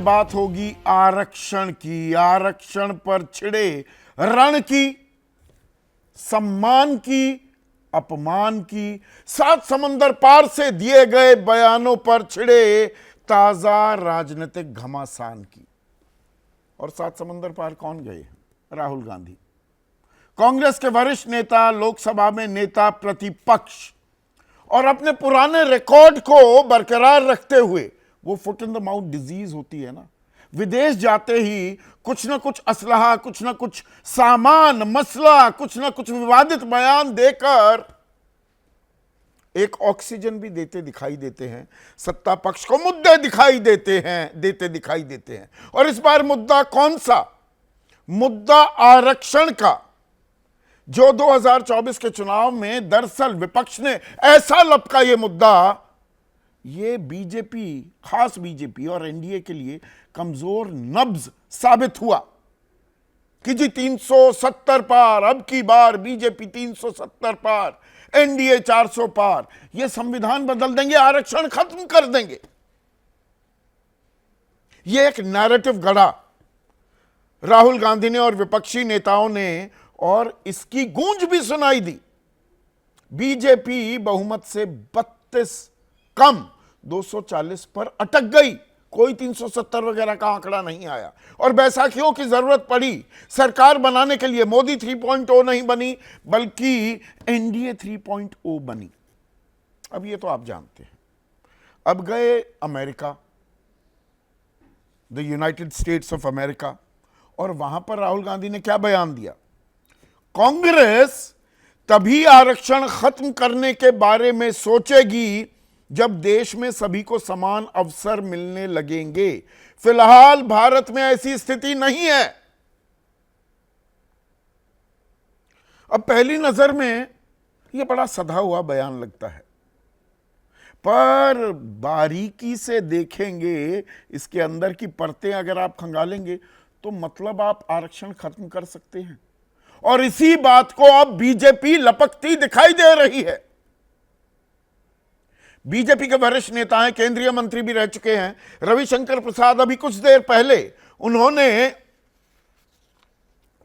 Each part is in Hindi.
बात होगी आरक्षण की। आरक्षण पर छिड़े रण की, सम्मान की, अपमान की, सात समंदर पार से दिए गए बयानों पर छिड़े ताजा राजनीतिक घमासान की। और सात समंदर पार कौन गए? राहुल गांधी, कांग्रेस के वरिष्ठ नेता, लोकसभा में नेता प्रतिपक्ष, और अपने पुराने रिकॉर्ड को बरकरार रखते हुए, वो foot in the mouth disease होती है ना, विदेश जाते ही कुछ ना कुछ असलहा, कुछ ना कुछ सामान, मसला, कुछ ना कुछ विवादित बयान देकर एक ऑक्सीजन भी देते दिखाई देते हैं। सत्ता पक्ष को मुद्दे दिखाई देते हैं। और इस बार मुद्दा कौन सा? मुद्दा आरक्षण का, जो 2024 के चुनाव में दरअसल विपक्ष ने ऐसा लपका ये मुद्दा, ये बीजेपी, खास बीजेपी और एनडीए के लिए कमजोर नब्ज साबित हुआ कि जी 370 पार, अब की बार बीजेपी 370 पार, एनडीए 400 पार, ये संविधान बदल देंगे, आरक्षण खत्म कर देंगे। ये एक नैरेटिव गढ़ा राहुल गांधी ने और विपक्षी नेताओं ने, और इसकी गूंज भी सुनाई दी। बीजेपी बहुमत से 32 कम 240 पर अटक गई। कोई 370 वगैरह का आंकड़ा नहीं आया। और बैसाखियों की जरूरत पड़ी सरकार बनाने के लिए। मोदी 3.0 नहीं बनी, बल्कि एनडीए 3.0 बनी। अब ये तो आप जानते हैं। अब गए America, the United states of America, और वहां पर राहुल गांधी ने क्या बयान दिया? कांग्रेस तभी आरक्षण खत्म करने के बारे में सोचेगी जब देश में सभी को समान अवसर मिलने लगेंगे। फिलहाल भारत में ऐसी स्थिति नहीं है। अब पहली नजर में यह बड़ा सधा हुआ बयान लगता है, पर बारीकी से देखेंगे, इसके अंदर की परतें अगर आप खंगालेंगे तो मतलब आप आरक्षण खत्म कर सकते हैं। और इसी बात को अब बीजेपी लपकती दिखाई दे रही है। बीजेपी के वरिष्ठ नेता हैं, केंद्रीय मंत्री भी रह चुके हैं, रविशंकर प्रसाद, अभी कुछ देर पहले उन्होंने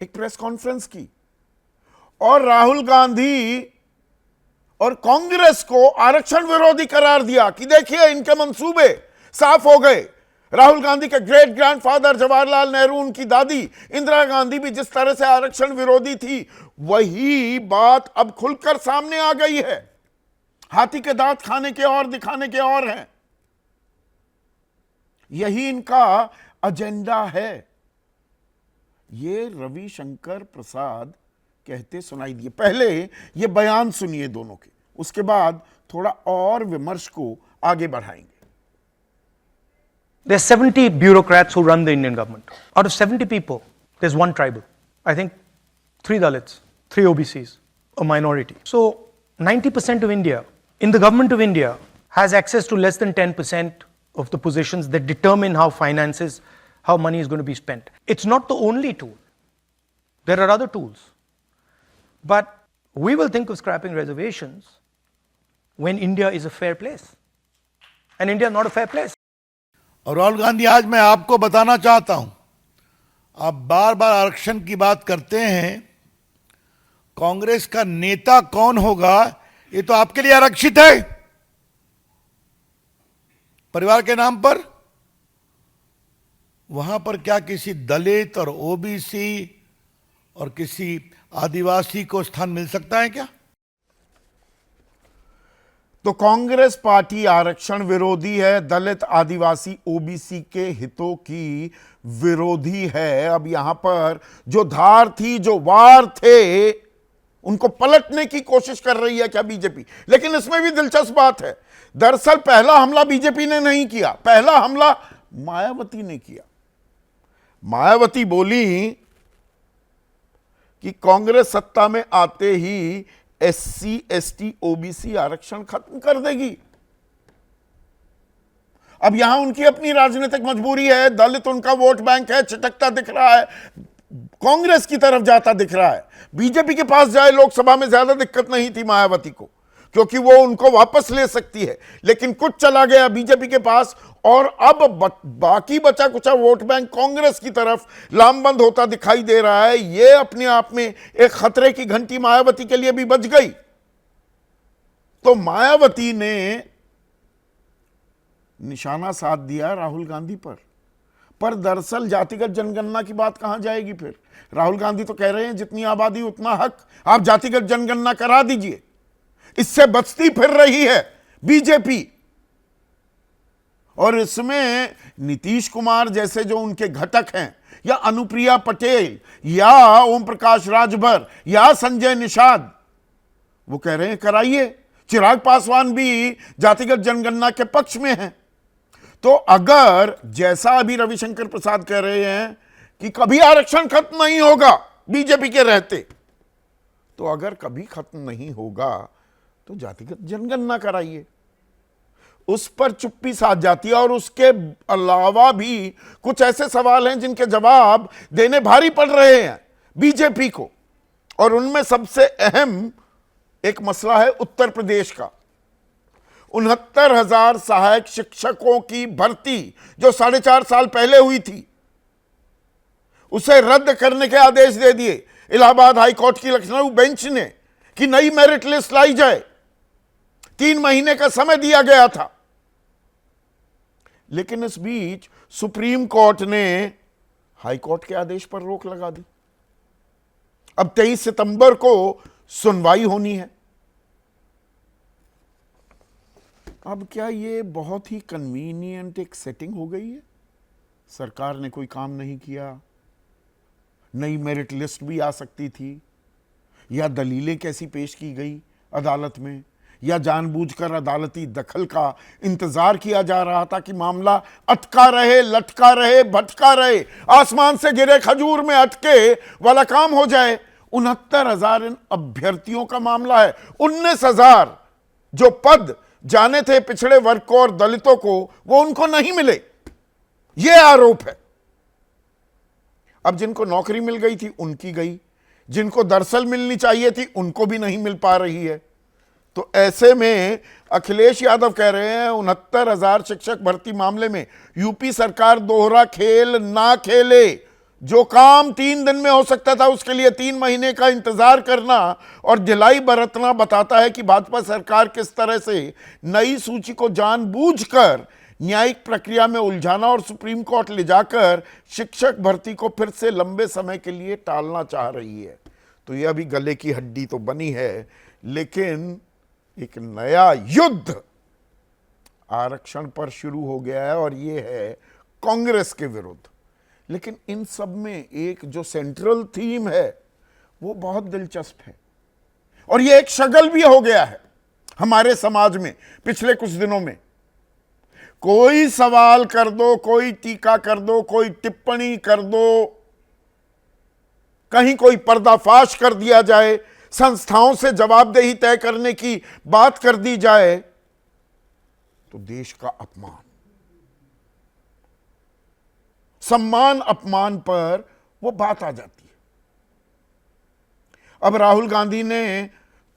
एक प्रेस कॉन्फ्रेंस की और राहुल गांधी और कांग्रेस को आरक्षण विरोधी करार दिया कि देखिए इनके मंसूबे साफ हो गए। राहुल गांधी के ग्रेट ग्रैंडफादर जवाहरलाल नेहरू, उनकी दादी इंदिरा गांधी भी जिस तरह से आरक्षण विरोधी थी, वही बात अब खुलकर सामने आ गई है। हाथी के दांत खाने के और दिखाने के और हैं। यही इनका एजेंडा है। ये रविशंकर प्रसाद कहते सुनाई दिए। पहले ये बयान सुनिए दोनों के, उसके बाद थोड़ा और विमर्श को आगे बढ़ाएंगे। There's 70 bureaucrats who run the Indian government. Out of 70 people, there's one tribal. I think 3 Dalits, 3 OBCs, a minority. So 90% of India, in the government of India, has access to less than 10% of the positions that determine how finances, how money is going to be spent. It's not the only tool. There are other tools. But we will think of scrapping reservations when India is a fair place. And India is not a fair place. और राहुल गांधी, आज मैं आपको बताना चाहता हूं, आप बार बार आरक्षण की बात करते हैं। कांग्रेस का नेता कौन होगा, ये तो आपके लिए आरक्षित है परिवार के नाम पर। वहां पर क्या किसी दलित और ओबीसी और किसी आदिवासी को स्थान मिल सकता है क्या? तो कांग्रेस पार्टी आरक्षण विरोधी है, दलित, आदिवासी, ओबीसी के हितों की विरोधी है। अब यहां पर जो धार थी, जो वार थे, उनको पलटने की कोशिश कर रही है क्या बीजेपी? लेकिन इसमें भी दिलचस्प बात है, दरअसल पहला हमला बीजेपी ने नहीं किया, पहला हमला मायावती ने किया। मायावती बोली कि कांग्रेस सत्ता में आते ही एससी, एसटी, ओबीसी आरक्षण खत्म कर देगी। अब यहां उनकी अपनी राजनीतिक मजबूरी है, दलित उनका वोट बैंक है, छिटकता दिख रहा है, कांग्रेस की तरफ जाता दिख रहा है। बीजेपी के पास जाए लोकसभा में ज्यादा दिक्कत नहीं थी मायावती को। क्योंकि वो उनको वापस ले सकती है, लेकिन कुछ चला गया बीजेपी के पास और अब बाकी बचा कुचा वोट बैंक कांग्रेस की तरफ लामबंद होता दिखाई दे रहा है। ये अपने आप में एक खतरे की घंटी मायावती के लिए भी बज गई। तो मायावती ने निशाना साध दिया राहुल गांधी पर दरअसल जातिगत जनगणना की बात कहां जाएगी फिर? राहुल गांधी तो कह रहे हैं जितनी आबादी उतना हक, आप जातिगत जनगणना करा दीजिए। इससे बचती फिर रही है बीजेपी, और इसमें नीतीश कुमार जैसे जो उनके घटक हैं, या अनुप्रिया पटेल या ओम प्रकाश राजभर या संजय निषाद, वो कह रहे हैं कराइए। चिराग पासवान भी जातिगत जनगणना के पक्ष में हैं। तो अगर जैसा अभी रविशंकर प्रसाद कह रहे हैं कि कभी आरक्षण खत्म नहीं होगा बीजेपी के रहते, तो अगर कभी खत्म नहीं होगा तो जातिगत जनगणना कराइए। उस पर चुप्पी साध जाती है। और उसके अलावा भी कुछ ऐसे सवाल हैं जिनके जवाब देने भारी पड़ रहे हैं बीजेपी को, और उनमें सबसे अहम एक मसला है उत्तर प्रदेश का। 69,000 सहायक शिक्षकों की भर्ती जो 4.5 साल पहले हुई थी, उसे रद्द करने के आदेश दे दिए इलाहाबाद हाईकोर्ट की लखनऊ बेंच ने कि नई मेरिट लिस्ट लाई जाए। 3 महीने का समय दिया गया था, लेकिन इस बीच सुप्रीम कोर्ट ने हाईकोर्ट के आदेश पर रोक लगा दी। अब 23 सितंबर को सुनवाई होनी है। अब क्या ये बहुत ही कन्वीनियंट एक सेटिंग हो गई है? सरकार ने कोई काम नहीं किया, नई मेरिट लिस्ट भी आ सकती थी, या दलीलें कैसी पेश की गई अदालत में, या जानबूझकर अदालती दखल का इंतजार किया जा रहा था कि मामला अटका रहे, लटका रहे, भटका रहे, आसमान से गिरे खजूर में अटके वाला काम हो जाए। 69,000 इन अभ्यर्थियों का मामला है। 19,000 जो पद जाने थे पिछड़े वर्ग को और दलितों को, वो उनको नहीं मिले, ये आरोप है। अब जिनको नौकरी मिल गई थी उनकी गई, जिनको दरअसल मिलनी चाहिए थी उनको भी नहीं मिल पा रही है। तो ऐसे में अखिलेश यादव कह रहे हैं 69,000 शिक्षक भर्ती मामले में यूपी सरकार दोहरा खेल ना खेले। जो काम 3 दिन में हो सकता था उसके लिए 3 महीने का इंतजार करना और ढिलाई बरतना बताता है कि भाजपा सरकार किस तरह से नई सूची को जानबूझकर न्यायिक प्रक्रिया में उलझाना और सुप्रीम कोर्ट ले जाकर शिक्षक भर्ती को फिर से लंबे समय के लिए टालना चाह रही है। तो यह अभी गले की हड्डी तो बनी है, लेकिन एक नया युद्ध आरक्षण पर शुरू हो गया है, और यह है कांग्रेस के विरुद्ध। लेकिन इन सब में एक जो सेंट्रल थीम है वो बहुत दिलचस्प है, और यह एक शगल भी हो गया है हमारे समाज में पिछले कुछ दिनों में। कोई सवाल कर दो, कोई टीका कर दो, कोई टिप्पणी कर दो, कहीं कोई पर्दाफाश कर दिया जाए, संस्थाओं से जवाबदेही तय करने की बात कर दी जाए, तो देश का अपमान, सम्मान अपमान पर वो बात आ जाती है। अब राहुल गांधी ने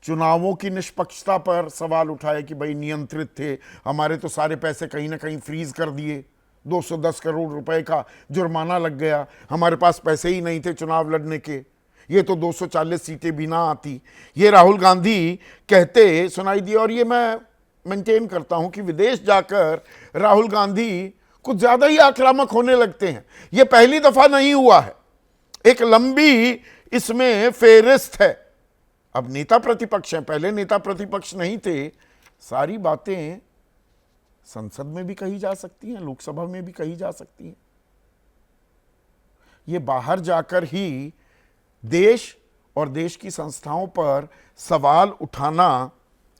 चुनावों की निष्पक्षता पर सवाल उठाया कि भाई नियंत्रित थे, हमारे तो सारे पैसे कहीं ना कहीं फ्रीज कर दिए, 210 करोड़ रुपए का जुर्माना लग गया, हमारे पास पैसे ही नहीं थे चुनाव लड़ने के, ये तो 240 सीटें भी ना आती। ये राहुल गांधी कहते सुनाई दिए। और ये मैं मेंटेन करता हूं कि विदेश जाकर राहुल गांधी कुछ ज्यादा ही आक्रामक होने लगते हैं। ये पहली दफा नहीं हुआ है, एक लंबी इसमें फेरिस्त है। अब नेता प्रतिपक्ष हैं, पहले नेता प्रतिपक्ष नहीं थे। सारी बातें संसद में भी कही जा सकती हैं, लोकसभा में भी कही जा सकती हैं। ये बाहर जाकर ही देश और देश की संस्थाओं पर सवाल उठाना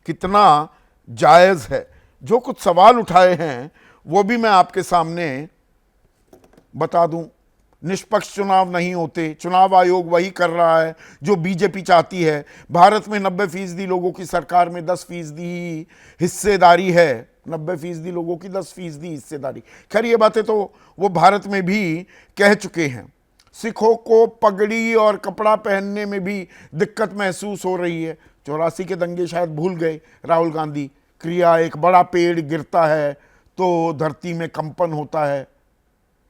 कितना जायज है। जो कुछ सवाल उठाए हैं वो भी मैं आपके सामने बता दूं। निष्पक्ष चुनाव नहीं होते, चुनाव आयोग वही कर रहा है जो बीजेपी चाहती है। भारत में 90% लोगों की सरकार में 10% ही हिस्सेदारी है, 90% लोगों की 10% हिस्सेदारी। खैर ये बातें तो वो भारत में भी कह चुके हैं। सिखों को पगड़ी और कपड़ा पहनने में भी दिक्कत महसूस हो रही है, 84 के दंगे शायद भूल गए राहुल गांधी, क्रिया एक बड़ा पेड़ गिरता है तो धरती में कंपन होता है,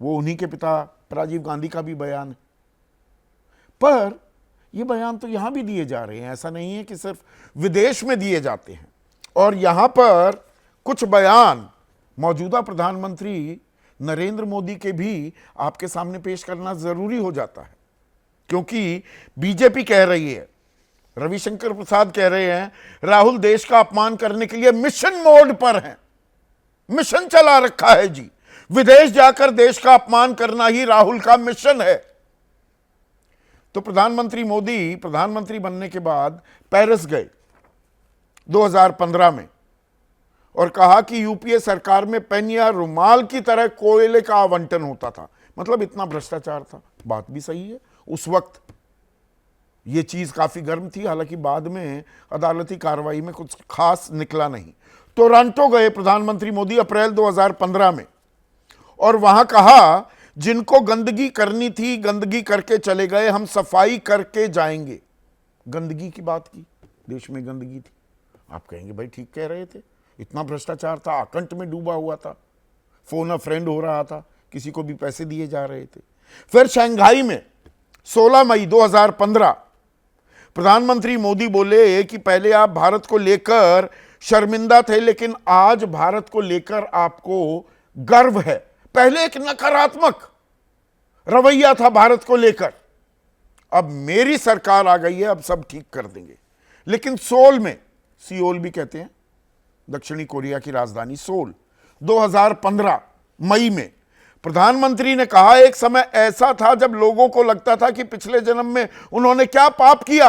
वो उन्हीं के पिता राजीव गांधी का भी बयान है। पर ये बयान तो यहां भी दिए जा रहे हैं, ऐसा नहीं है कि सिर्फ विदेश में दिए जाते हैं। और यहां पर कुछ बयान मौजूदा प्रधानमंत्री नरेंद्र मोदी के भी आपके सामने पेश करना जरूरी हो जाता है, क्योंकि बीजेपी कह रही है, रविशंकर प्रसाद कह रहे हैं, राहुल देश का अपमान करने के लिए मिशन मोड पर हैं, मिशन चला रखा है जी, विदेश जाकर देश का अपमान करना ही राहुल का मिशन है। तो प्रधानमंत्री मोदी प्रधानमंत्री बनने के बाद पेरिस गए 2015 में और कहा कि यूपीए सरकार में पेन या रुमाल की तरह कोयले का आवंटन होता था, मतलब इतना भ्रष्टाचार था। बात भी सही है, उस वक्त यह चीज काफी गर्म थी, हालांकि बाद में अदालती कार्रवाई में कुछ खास निकला नहीं। टोरंटो गए प्रधानमंत्री मोदी अप्रैल 2015 में और वहां कहा, जिनको गंदगी करनी थी गंदगी करके चले गए, हम सफाई करके जाएंगे। गंदगी की बात की, देश में गंदगी थी। आप कहेंगे भाई ठीक कह रहे थे, इतना भ्रष्टाचार था, आकंठ में डूबा हुआ था, फोन अ फ्रेंड हो रहा था, किसी को भी पैसे दिए जा रहे थे। फिर शंघाई में 16 मई 2015 प्रधानमंत्री मोदी बोले कि पहले आप भारत को लेकर शर्मिंदा थे, लेकिन आज भारत को लेकर आपको गर्व है। पहले एक नकारात्मक रवैया था भारत को लेकर, अब मेरी सरकार आ गई है, अब सब ठीक कर देंगे। लेकिन सोल में, सियोल भी कहते हैं दक्षिणी कोरिया की राजधानी सोल, 2015 मई में प्रधानमंत्री ने कहा, एक समय ऐसा था जब लोगों को लगता था कि पिछले जन्म में उन्होंने क्या पाप किया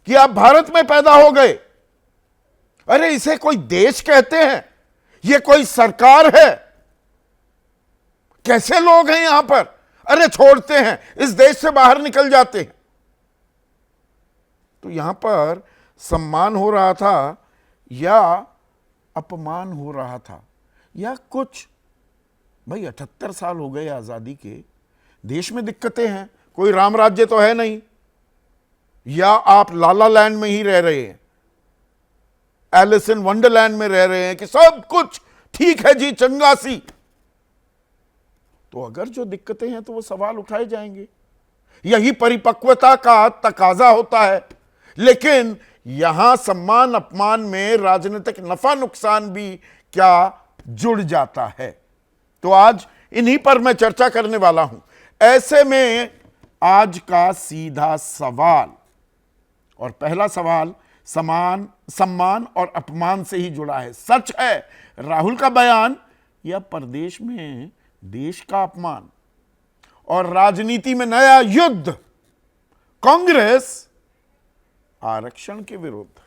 कि आप भारत में पैदा हो गए। अरे इसे कोई देश कहते हैं? ये कोई सरकार है? कैसे लोग हैं यहां पर? अरे छोड़ते हैं, इस देश से बाहर निकल जाते हैं। तो यहां पर सम्मान हो रहा था या अपमान हो रहा था, या कुछ? भाई 78 साल हो गए आजादी के, देश में दिक्कतें हैं, कोई राम राज्य तो है नहीं, या आप लाला लैंड में ही रह रहे हैं, एलिस इन वंडरलैंड में रह रहे हैं कि सब कुछ ठीक है जी, चंगासी। तो अगर जो दिक्कतें हैं तो वो सवाल उठाए जाएंगे, यही परिपक्वता का तकाजा होता है। लेकिन यहां सम्मान अपमान में राजनीतिक नफा नुकसान भी क्या जुड़ जाता है। तो आज इन्हीं पर मैं चर्चा करने वाला हूं। ऐसे में आज का सीधा सवाल, और पहला सवाल सम्मान और अपमान से ही जुड़ा है। सच है राहुल का बयान, या प्रदेश में देश का अपमान? और राजनीति में नया युद्ध, कांग्रेस आरक्षण के विरुद्ध।